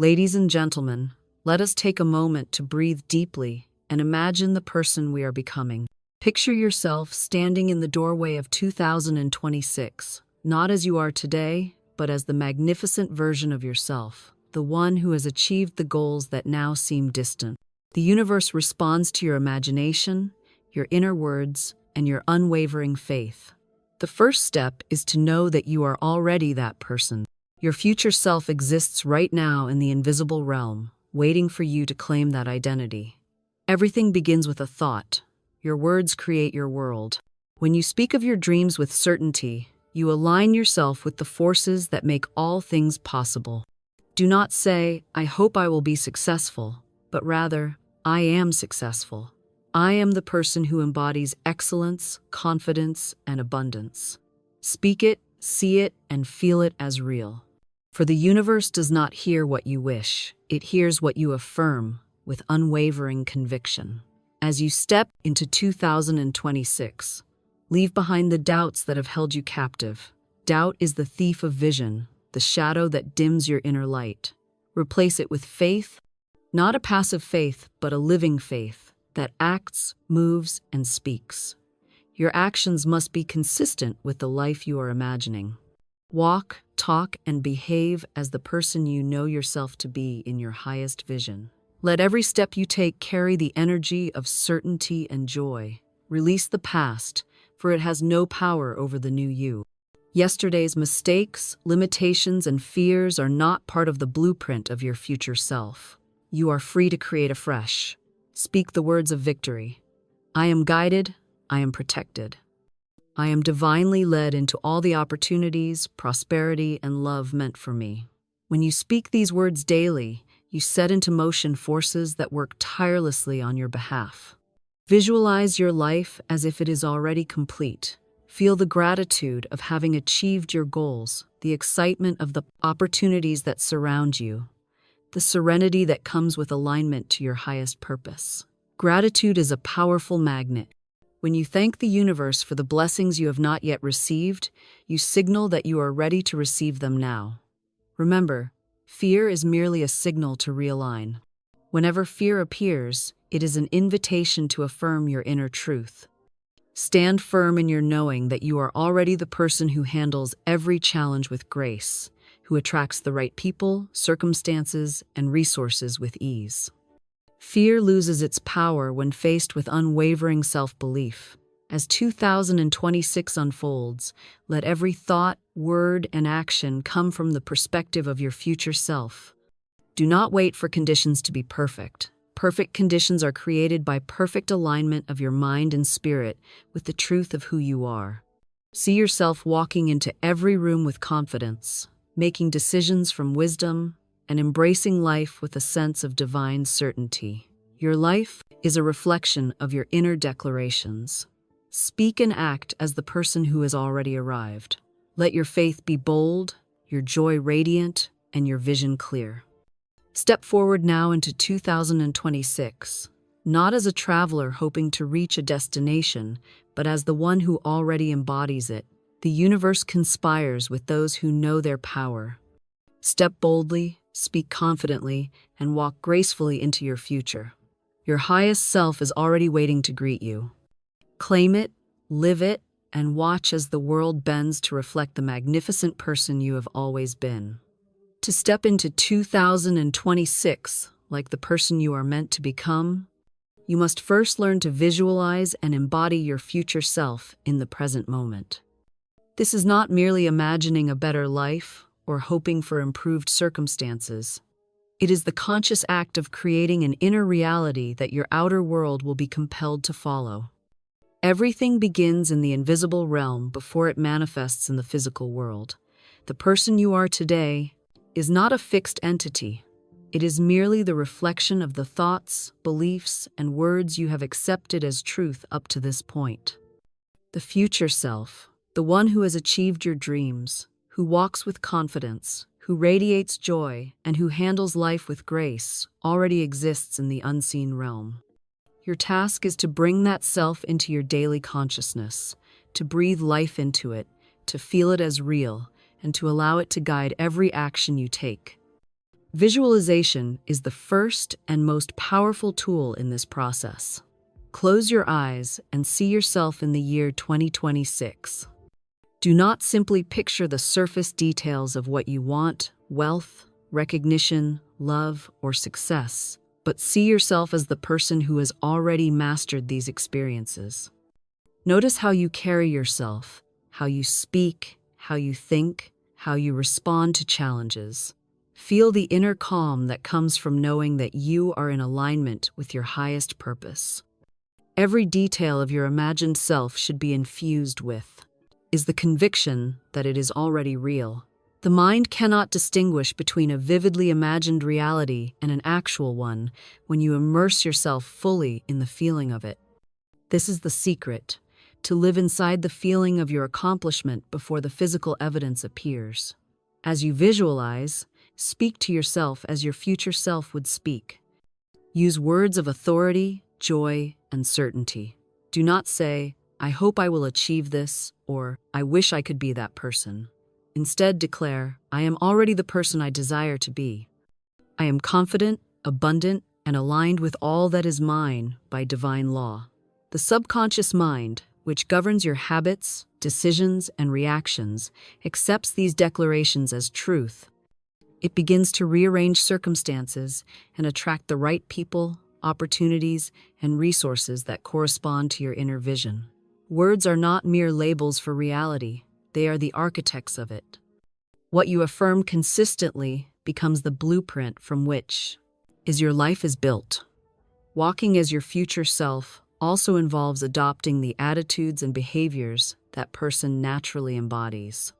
Ladies and gentlemen, let us take a moment to breathe deeply and imagine the person we are becoming. Picture yourself standing in the doorway of 2026, not as you are today, but as the magnificent version of yourself, the one who has achieved the goals that now seem distant. The universe responds to your imagination, your inner words, and your unwavering faith. The first step is to know that you are already that person. Your future self exists right now in the invisible realm, waiting for you to claim that identity. Everything begins with a thought. Your words create your world. When you speak of your dreams with certainty, you align yourself with the forces that make all things possible. Do not say, "I hope I will be successful," but rather, "I am successful. I am the person who embodies excellence, confidence, and abundance." Speak it, see it, and feel it as real. For the universe does not hear what you wish, it hears what you affirm with unwavering conviction. As you step into 2026, leave behind the doubts that have held you captive. Doubt is the thief of vision, the shadow that dims your inner light. Replace it with faith, not a passive faith, but a living faith that acts, moves, and speaks. Your actions must be consistent with the life you are imagining. Walk, talk, and behave as the person you know yourself to be in your highest vision. Let every step you take carry the energy of certainty and joy. Release the past, for it has no power over the new you. Yesterday's mistakes, limitations, and fears are not part of the blueprint of your future self. You are free to create afresh. Speak the words of victory. I am guided, I am protected. I am divinely led into all the opportunities, prosperity, and love meant for me. When you speak these words daily, you set into motion forces that work tirelessly on your behalf. Visualize your life as if it is already complete. Feel the gratitude of having achieved your goals, the excitement of the opportunities that surround you, the serenity that comes with alignment to your highest purpose. Gratitude is a powerful magnet. When you thank the universe for the blessings you have not yet received, you signal that you are ready to receive them now. Remember, fear is merely a signal to realign. Whenever fear appears, it is an invitation to affirm your inner truth. Stand firm in your knowing that you are already the person who handles every challenge with grace, who attracts the right people, circumstances, and resources with ease. Fear loses its power when faced with unwavering self-belief. As 2026 unfolds, let every thought, word, and action come from the perspective of your future self. Do not wait for conditions to be perfect. Perfect conditions are created by perfect alignment of your mind and spirit with the truth of who you are. See yourself walking into every room with confidence, making decisions from wisdom, and embracing life with a sense of divine certainty. Your life is a reflection of your inner declarations. Speak and act as the person who has already arrived. Let your faith be bold, your joy radiant, and your vision clear. Step forward now into 2026, not as a traveler hoping to reach a destination, but as the one who already embodies it. The universe conspires with those who know their power. Step boldly, speak confidently, and walk gracefully into your future. Your highest self is already waiting to greet you. Claim it, live it, and watch as the world bends to reflect the magnificent person you have always been. To step into 2026 like the person you are meant to become, you must first learn to visualize and embody your future self in the present moment. This is not merely imagining a better life or hoping for improved circumstances. It is the conscious act of creating an inner reality that your outer world will be compelled to follow. Everything begins in the invisible realm before it manifests in the physical world. The person you are today is not a fixed entity. It is merely the reflection of the thoughts, beliefs, and words you have accepted as truth up to this point. The future self, the one who has achieved your dreams, who walks with confidence, who radiates joy, and who handles life with grace, already exists in the unseen realm. Your task is to bring that self into your daily consciousness, to breathe life into it, to feel it as real, and to allow it to guide every action you take. Visualization is the first and most powerful tool in this process. Close your eyes and see yourself in the year 2026. Do not simply picture the surface details of what you want, wealth, recognition, love, or success, but see yourself as the person who has already mastered these experiences. Notice how you carry yourself, how you speak, how you think, how you respond to challenges. Feel the inner calm that comes from knowing that you are in alignment with your highest purpose. Every detail of your imagined self should be infused with is the conviction that it is already real. The mind cannot distinguish between a vividly imagined reality and an actual one when you immerse yourself fully in the feeling of it. This is the secret, to live inside the feeling of your accomplishment before the physical evidence appears. As you visualize, speak to yourself as your future self would speak. Use words of authority, joy, and certainty. Do not say, "I hope I will achieve this," or "I wish I could be that person." Instead, declare, "I am already the person I desire to be. I am confident, abundant, and aligned with all that is mine by divine law." The subconscious mind, which governs your habits, decisions, and reactions, accepts these declarations as truth. It begins to rearrange circumstances and attract the right people, opportunities, and resources that correspond to your inner vision. Words are not mere labels for reality, they are the architects of it. What you affirm consistently becomes the blueprint from which your life is built. Walking as your future self also involves adopting the attitudes and behaviors that person naturally embodies.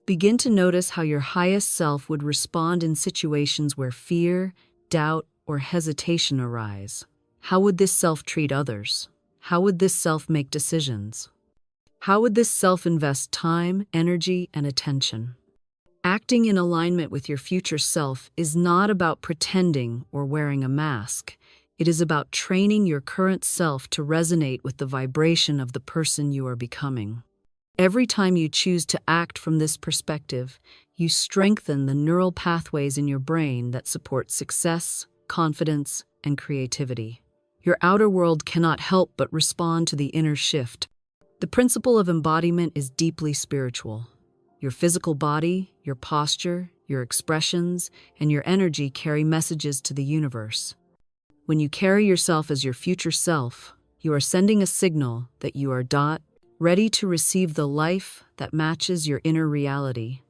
Begin to notice how your highest self would respond in situations where fear, doubt, or hesitation arise. How would this self treat others? How would this self make decisions? How would this self invest time, energy, and attention? Acting in alignment with your future self is not about pretending or wearing a mask. It is about training your current self to resonate with the vibration of the person you are becoming. Every time you choose to act from this perspective, you strengthen the neural pathways in your brain that support success, confidence, and creativity. Your outer world cannot help but respond to the inner shift. The principle of embodiment is deeply spiritual. Your physical body, your posture, your expressions, and your energy carry messages to the universe. When you carry yourself as your future self, you are sending a signal that you are ready to receive the life that matches your inner reality.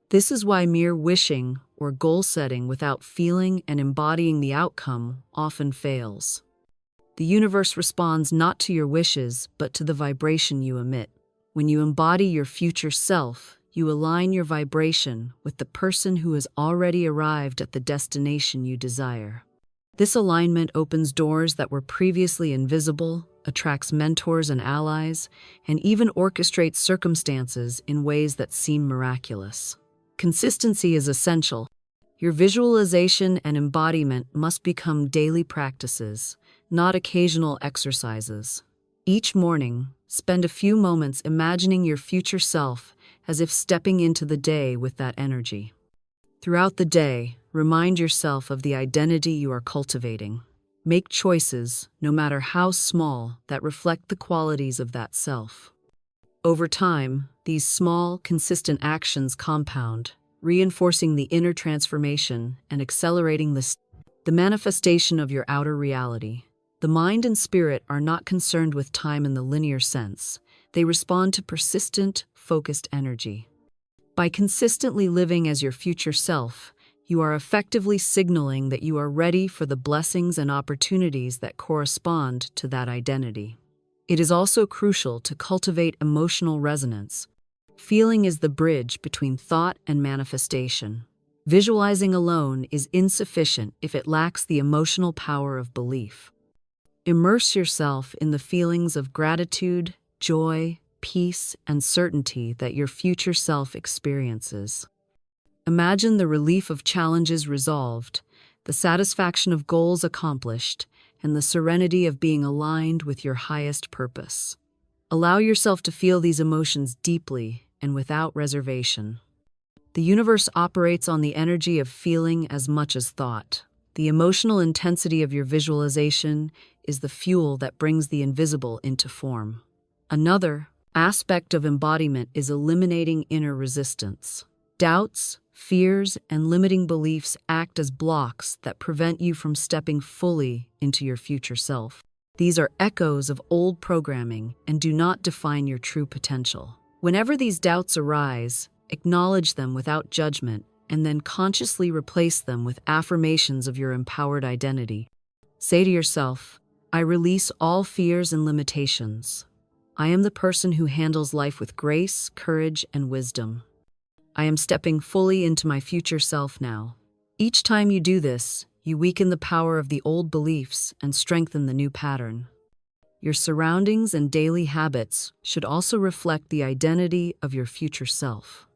This is why mere wishing or goal setting without feeling and embodying the outcome often fails. The universe responds not to your wishes, but to the vibration you emit. When you embody your future self, you align your vibration with the person who has already arrived at the destination you desire. This alignment opens doors that were previously invisible, attracts mentors and allies, and even orchestrates circumstances in ways that seem miraculous. Consistency is essential. Your visualization and embodiment must become daily practices, not occasional exercises. Each morning, spend a few moments imagining your future self as if stepping into the day with that energy. Throughout the day, remind yourself of the identity you are cultivating. Make choices, no matter how small, that reflect the qualities of that self. Over time, these small, consistent actions compound, reinforcing the inner transformation and accelerating the manifestation of your outer reality. The mind and spirit are not concerned with time in the linear sense. They respond to persistent, focused energy. By consistently living as your future self, you are effectively signaling that you are ready for the blessings and opportunities that correspond to that identity. It is also crucial to cultivate emotional resonance. Feeling is the bridge between thought and manifestation. Visualizing alone is insufficient if it lacks the emotional power of belief. Immerse yourself in the feelings of gratitude, joy, peace, and certainty that your future self experiences. Imagine the relief of challenges resolved, the satisfaction of goals accomplished, and the serenity of being aligned with your highest purpose. Allow yourself to feel these emotions deeply and without reservation. The universe operates on the energy of feeling as much as thought. The emotional intensity of your visualization is the fuel that brings the invisible into form. Another aspect of embodiment is eliminating inner resistance. Doubts, fears, and limiting beliefs act as blocks that prevent you from stepping fully into your future self. These are echoes of old programming and do not define your true potential. Whenever these doubts arise, acknowledge them without judgment and then consciously replace them with affirmations of your empowered identity. Say to yourself, I release all fears and limitations. I am the person who handles life with grace, courage, and wisdom. I am stepping fully into my future self now. Each time you do this, you weaken the power of the old beliefs and strengthen the new pattern. Your surroundings and daily habits should also reflect the identity of your future self.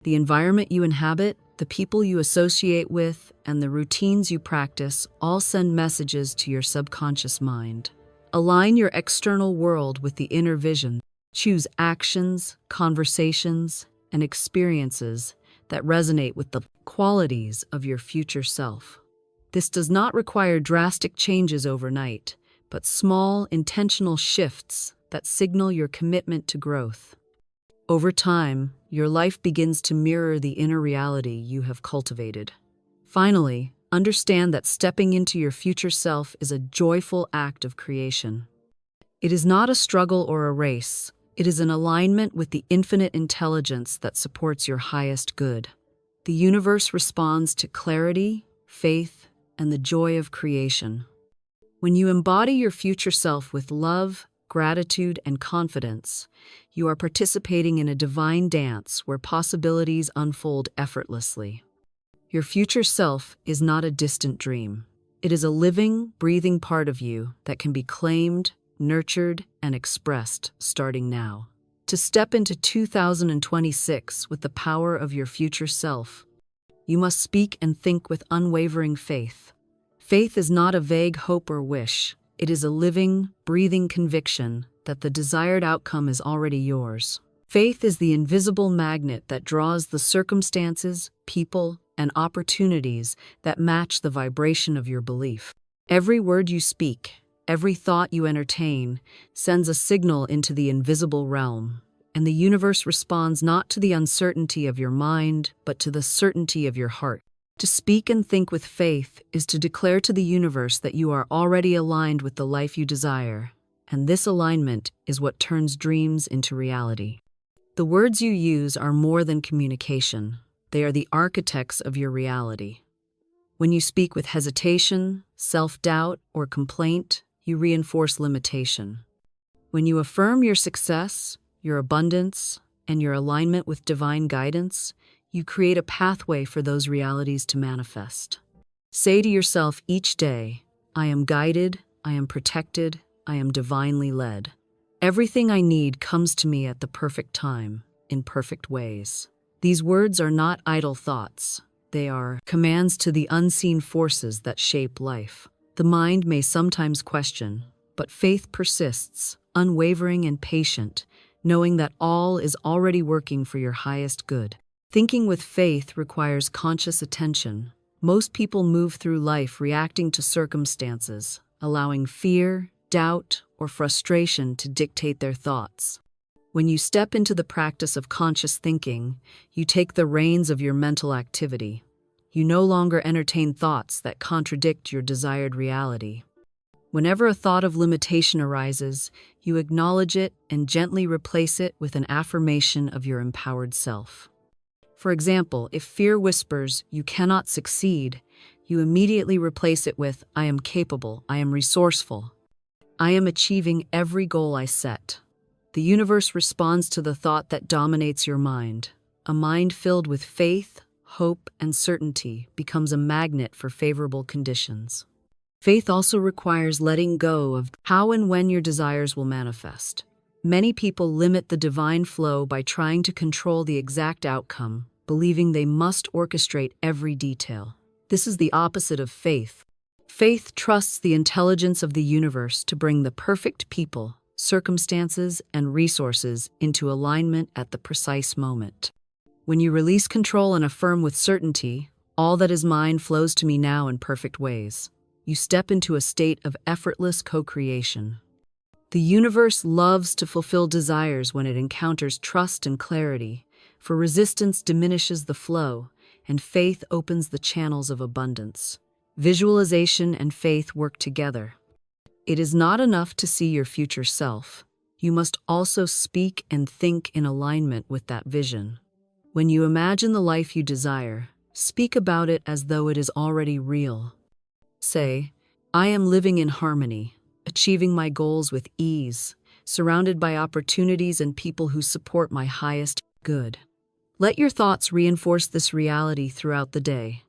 The environment you inhabit, the people you associate with, and the routines you practice all send messages to your subconscious mind. Align your external world with the inner vision. Choose actions, conversations, and experiences that resonate with the qualities of your future self. This does not require drastic changes overnight, but small, intentional shifts that signal your commitment to growth. Over time, your life begins to mirror the inner reality you have cultivated. Finally, understand that stepping into your future self is a joyful act of creation. It is not a struggle or a race. It is an alignment with the infinite intelligence that supports your highest good. The universe responds to clarity, faith, and the joy of creation. When you embody your future self with love, gratitude, and confidence, you are participating in a divine dance where possibilities unfold effortlessly. Your future self is not a distant dream. It is a living, breathing part of you that can be claimed, nurtured, and expressed starting now. To step into 2026 with the power of your future self, you must speak and think with unwavering faith. Faith is not a vague hope or wish. It is a living, breathing conviction that the desired outcome is already yours. Faith is the invisible magnet that draws the circumstances, people, and opportunities that match the vibration of your belief. Every word you speak, every thought you entertain, sends a signal into the invisible realm, and the universe responds not to the uncertainty of your mind, but to the certainty of your heart. To speak and think with faith is to declare to the universe that you are already aligned with the life you desire, and this alignment is what turns dreams into reality. The words you use are more than communication. They are the architects of your reality. When you speak with hesitation, self-doubt, or complaint, you reinforce limitation. When you affirm your success, your abundance, and your alignment with divine guidance, you create a pathway for those realities to manifest. Say to yourself each day, I am guided, I am protected, I am divinely led. Everything I need comes to me at the perfect time, in perfect ways. These words are not idle thoughts. They are commands to the unseen forces that shape life. The mind may sometimes question, but faith persists, unwavering and patient, knowing that all is already working for your highest good. Thinking with faith requires conscious attention. Most people move through life reacting to circumstances, allowing fear, doubt, or frustration to dictate their thoughts. When you step into the practice of conscious thinking, you take the reins of your mental activity. You no longer entertain thoughts that contradict your desired reality. Whenever a thought of limitation arises, you acknowledge it and gently replace it with an affirmation of your empowered self. For example, if fear whispers, "You cannot succeed," you immediately replace it with, "I am capable, I am resourceful. I am achieving every goal I set." The universe responds to the thought that dominates your mind. A mind filled with faith, hope, and certainty becomes a magnet for favorable conditions. Faith also requires letting go of how and when your desires will manifest. Many people limit the divine flow by trying to control the exact outcome, believing they must orchestrate every detail. This is the opposite of faith. Faith trusts the intelligence of the universe to bring the perfect people, circumstances, and resources into alignment at the precise moment. When you release control and affirm with certainty, all that is mine flows to me now in perfect ways. You step into a state of effortless co-creation. The universe loves to fulfill desires when it encounters trust and clarity, for resistance diminishes the flow, and faith opens the channels of abundance. Visualization and faith work together. It is not enough to see your future self. You must also speak and think in alignment with that vision. When you imagine the life you desire, speak about it as though it is already real. Say, I am living in harmony, achieving my goals with ease, surrounded by opportunities and people who support my highest good. Let your thoughts reinforce this reality throughout the day.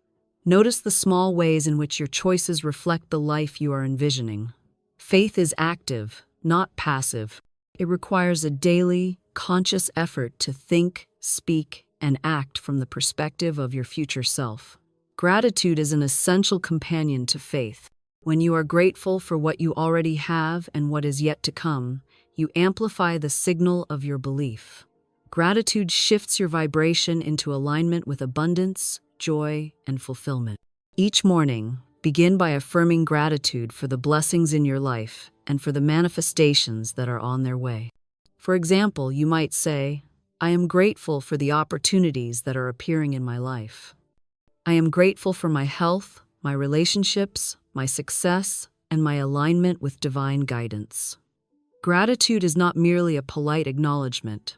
Notice the small ways in which your choices reflect the life you are envisioning. Faith is active, not passive. It requires a daily, conscious effort to think, speak, and act from the perspective of your future self. Gratitude is an essential companion to faith. When you are grateful for what you already have and what is yet to come, you amplify the signal of your belief. Gratitude shifts your vibration into alignment with abundance, joy, and fulfillment. Each morning, begin by affirming gratitude for the blessings in your life and for the manifestations that are on their way. For example, you might say, I am grateful for the opportunities that are appearing in my life. I am grateful for my health, my relationships, my success, and my alignment with divine guidance. Gratitude is not merely a polite acknowledgement.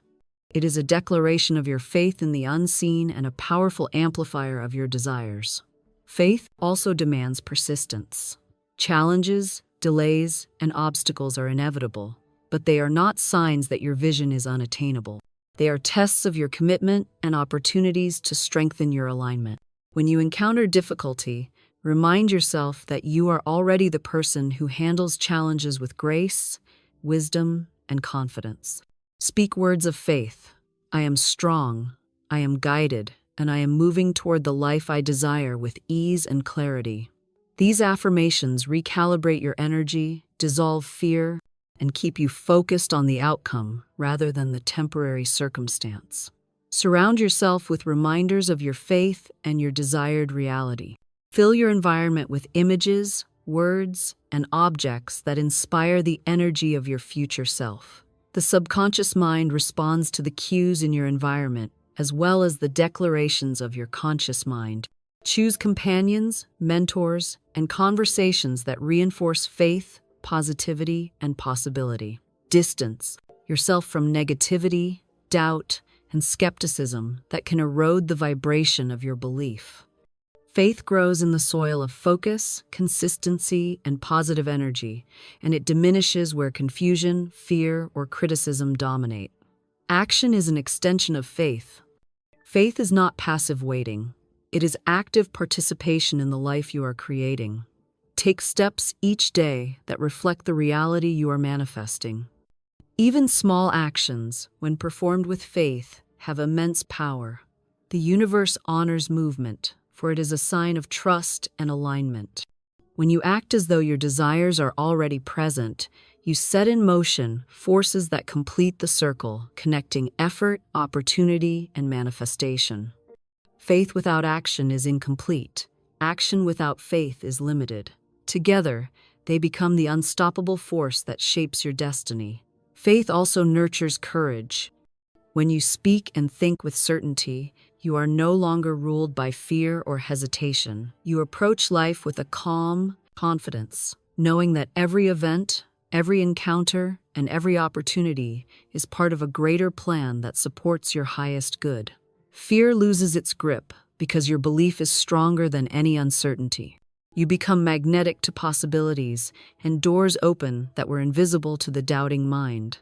It is a declaration of your faith in the unseen and a powerful amplifier of your desires. Faith also demands persistence. Challenges, delays, and obstacles are inevitable, but they are not signs that your vision is unattainable. They are tests of your commitment and opportunities to strengthen your alignment. When you encounter difficulty, remind yourself that you are already the person who handles challenges with grace, wisdom, and confidence. Speak words of faith. I am strong, I am guided, and I am moving toward the life I desire with ease and clarity. These affirmations recalibrate your energy, dissolve fear, and keep you focused on the outcome rather than the temporary circumstance. Surround yourself with reminders of your faith and your desired reality. Fill your environment with images, words, and objects that inspire the energy of your future self. The subconscious mind responds to the cues in your environment, as well as the declarations of your conscious mind. Choose companions, mentors, and conversations that reinforce faith, positivity, and possibility. Distance yourself from negativity, doubt, and skepticism that can erode the vibration of your belief. Faith grows in the soil of focus, consistency, and positive energy, and it diminishes where confusion, fear, or criticism dominate. Action is an extension of faith. Faith is not passive waiting. It is active participation in the life you are creating. Take steps each day that reflect the reality you are manifesting. Even small actions, when performed with faith, have immense power. The universe honors movement, for it is a sign of trust and alignment. When you act as though your desires are already present, you set in motion forces that complete the circle, connecting effort, opportunity, and manifestation. Faith without action is incomplete. Action without faith is limited. Together, they become the unstoppable force that shapes your destiny. Faith also nurtures courage. When you speak and think with certainty, you are no longer ruled by fear or hesitation. You approach life with a calm confidence, knowing that every event, every encounter, and every opportunity is part of a greater plan that supports your highest good. Fear loses its grip because your belief is stronger than any uncertainty. You become magnetic to possibilities, and doors open that were invisible to the doubting mind.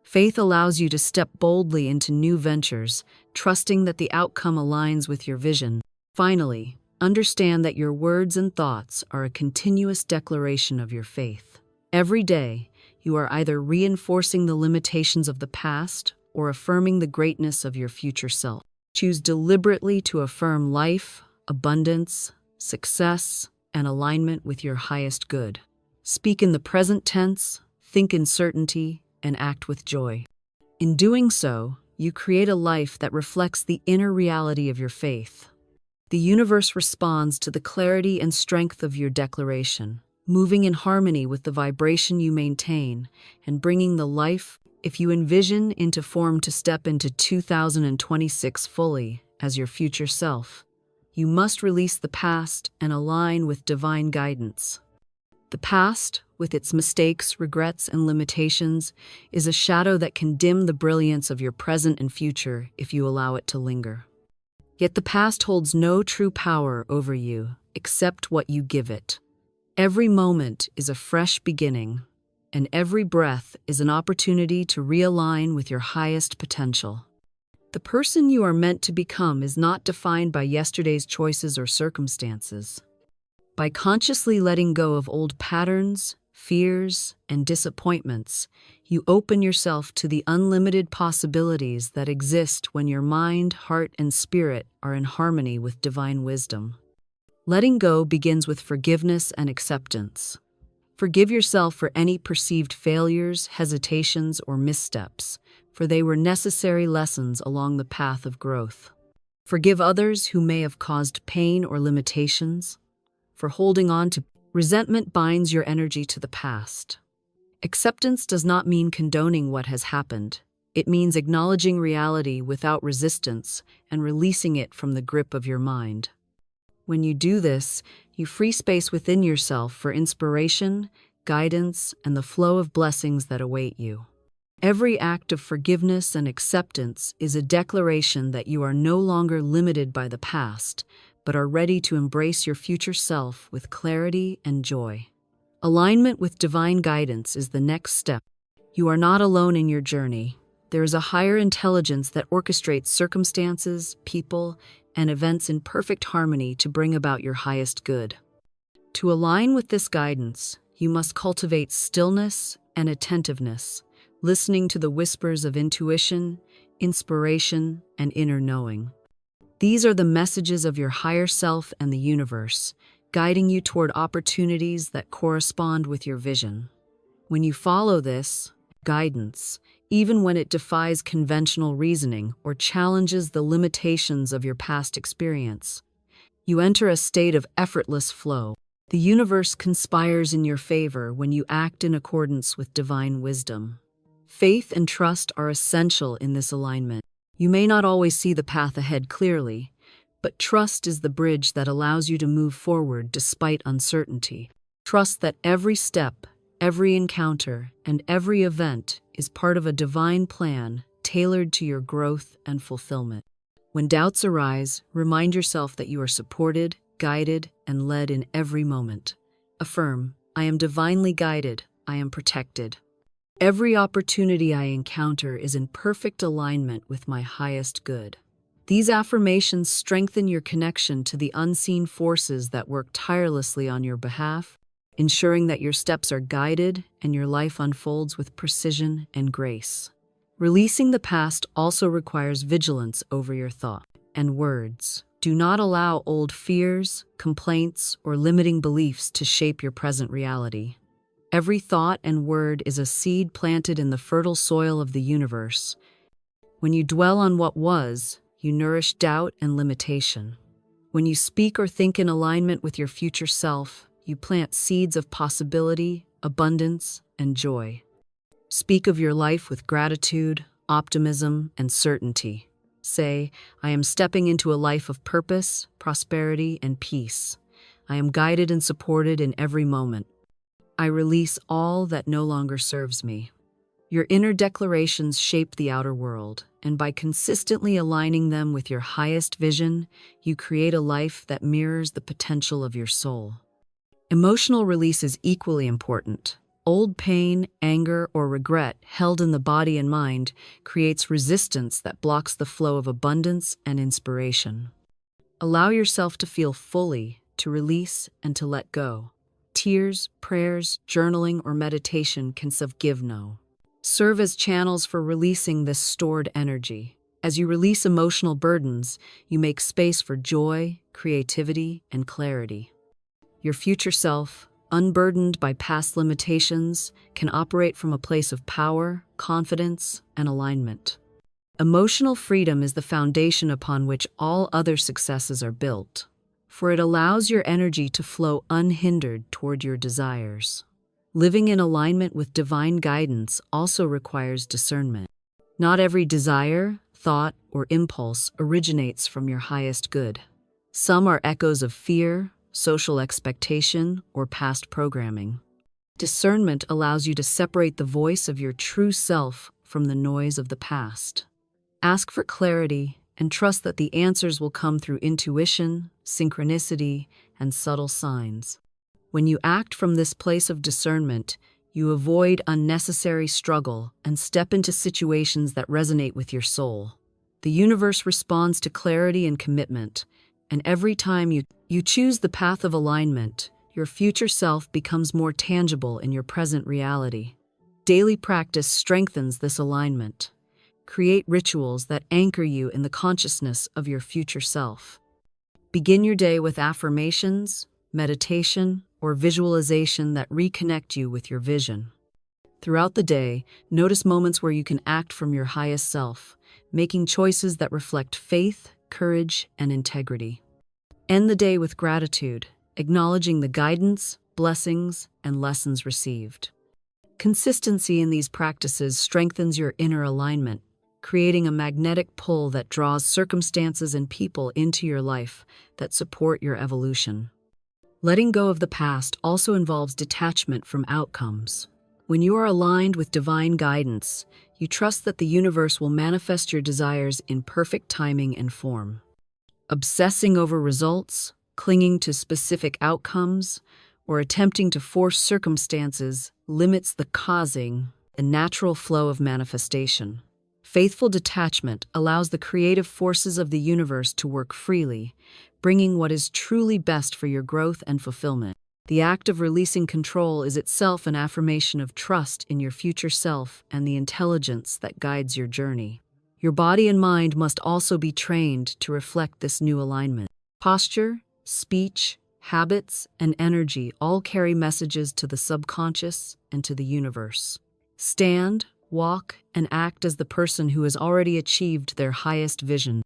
Faith allows you to step boldly into new ventures, trusting that the outcome aligns with your vision. Finally, understand that your words and thoughts are a continuous declaration of your faith. Every day, you are either reinforcing the limitations of the past or affirming the greatness of your future self. Choose deliberately to affirm life, abundance, success, and alignment with your highest good. Speak in the present tense, think in certainty, and act with joy. In doing so, you create a life that reflects the inner reality of your faith. The universe responds to the clarity and strength of your declaration, moving in harmony with the vibration you maintain and bringing the life if you envision into form to step into 2026 fully as your future self. You must release the past and align with divine guidance. The past, with its mistakes, regrets, and limitations, is a shadow that can dim the brilliance of your present and future if you allow it to linger. Yet the past holds no true power over you except what you give it. Every moment is a fresh beginning, and every breath is an opportunity to realign with your highest potential. The person you are meant to become is not defined by yesterday's choices or circumstances. By consciously letting go of old patterns, fears, and disappointments, you open yourself to the unlimited possibilities that exist when your mind, heart, and spirit are in harmony with divine wisdom. Letting go begins with forgiveness and acceptance. Forgive yourself for any perceived failures, hesitations, or missteps, for they were necessary lessons along the path of growth. Forgive others who may have caused pain or limitations, for holding on to resentment binds your energy to the past. Acceptance does not mean condoning what has happened. It means acknowledging reality without resistance and releasing it from the grip of your mind. When you do this, you free space within yourself for inspiration, guidance, and the flow of blessings that await you. Every act of forgiveness and acceptance is a declaration that you are no longer limited by the past, but are ready to embrace your future self with clarity and joy. Alignment with divine guidance is the next step. You are not alone in your journey. There is a higher intelligence that orchestrates circumstances, people, and events in perfect harmony to bring about your highest good. To align with this guidance, you must cultivate stillness and attentiveness, listening to the whispers of intuition, inspiration, and inner knowing. These are the messages of your higher self and the universe, guiding you toward opportunities that correspond with your vision. When you follow this guidance, even when it defies conventional reasoning or challenges the limitations of your past experience, you enter a state of effortless flow. The universe conspires in your favor when you act in accordance with divine wisdom. Faith and trust are essential in this alignment. You may not always see the path ahead clearly, but trust is the bridge that allows you to move forward despite uncertainty. Trust that every step, every encounter, and every event is part of a divine plan tailored to your growth and fulfillment. When doubts arise, remind yourself that you are supported, guided, and led in every moment. Affirm, I am divinely guided, I am protected. Every opportunity I encounter is in perfect alignment with my highest good. These affirmations strengthen your connection to the unseen forces that work tirelessly on your behalf, ensuring that your steps are guided and your life unfolds with precision and grace. Releasing the past also requires vigilance over your thoughts and words. Do not allow old fears, complaints, or limiting beliefs to shape your present reality. Every thought and word is a seed planted in the fertile soil of the universe. When you dwell on what was, you nourish doubt and limitation. When you speak or think in alignment with your future self, you plant seeds of possibility, abundance, and joy. Speak of your life with gratitude, optimism, and certainty. Say, I am stepping into a life of purpose, prosperity, and peace. I am guided and supported in every moment. I release all that no longer serves me. Your inner declarations shape the outer world, and by consistently aligning them with your highest vision, you create a life that mirrors the potential of your soul. Emotional release is equally important. Old pain, anger, or regret held in the body and mind creates resistance that blocks the flow of abundance and inspiration. Allow yourself to feel fully, to release, and to let go. Tears, prayers, journaling, or meditation can serve as channels for releasing this stored energy. As you release emotional burdens, you make space for joy, creativity, and clarity. Your future self, unburdened by past limitations, can operate from a place of power, confidence, and alignment. Emotional freedom is the foundation upon which all other successes are built, for it allows your energy to flow unhindered toward your desires. Living in alignment with divine guidance also requires discernment. Not every desire, thought, or impulse originates from your highest good. Some are echoes of fear, social expectation, or past programming. Discernment allows you to separate the voice of your true self from the noise of the past. Ask for clarity and trust that the answers will come through intuition, synchronicity, and subtle signs. When you act from this place of discernment, you avoid unnecessary struggle and step into situations that resonate with your soul. The universe responds to clarity and commitment, and every time you choose the path of alignment, your future self becomes more tangible in your present reality. Daily practice strengthens this alignment. Create rituals that anchor you in the consciousness of your future self. Begin your day with affirmations, meditation, or visualization that reconnect you with your vision. Throughout the day, notice moments where you can act from your highest self, making choices that reflect faith, courage, and integrity. End the day with gratitude, acknowledging the guidance, blessings, and lessons received. Consistency in these practices strengthens your inner alignment, creating a magnetic pull that draws circumstances and people into your life that support your evolution. Letting go of the past also involves detachment from outcomes. When you are aligned with divine guidance, you trust that the universe will manifest your desires in perfect timing and form. Obsessing over results, clinging to specific outcomes, or attempting to force circumstances limits the natural flow of manifestation. Faithful detachment allows the creative forces of the universe to work freely, bringing what is truly best for your growth and fulfillment. The act of releasing control is itself an affirmation of trust in your future self and the intelligence that guides your journey. Your body and mind must also be trained to reflect this new alignment. Posture, speech, habits, and energy all carry messages to the subconscious and to the universe. Stand, walk, and act as the person who has already achieved their highest vision.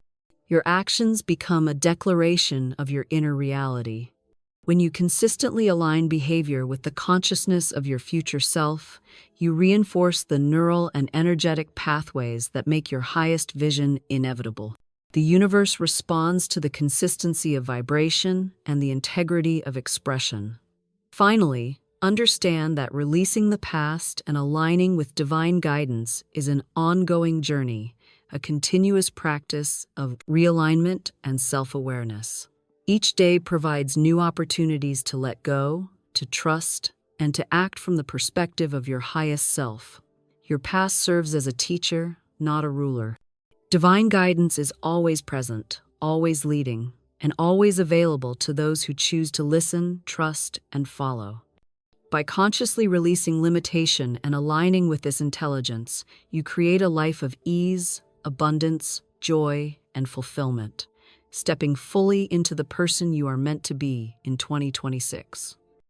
Your actions become a declaration of your inner reality. When you consistently align behavior with the consciousness of your future self, you reinforce the neural and energetic pathways that make your highest vision inevitable. The universe responds to the consistency of vibration and the integrity of expression. Finally, understand that releasing the past and aligning with divine guidance is an ongoing journey, a continuous practice of realignment and self-awareness. Each day provides new opportunities to let go, to trust, and to act from the perspective of your highest self. Your past serves as a teacher, not a ruler. Divine guidance is always present, always leading, and always available to those who choose to listen, trust, and follow. By consciously releasing limitation and aligning with this intelligence, you create a life of ease, abundance, joy, and fulfillment, stepping fully into the person you are meant to be in 2026.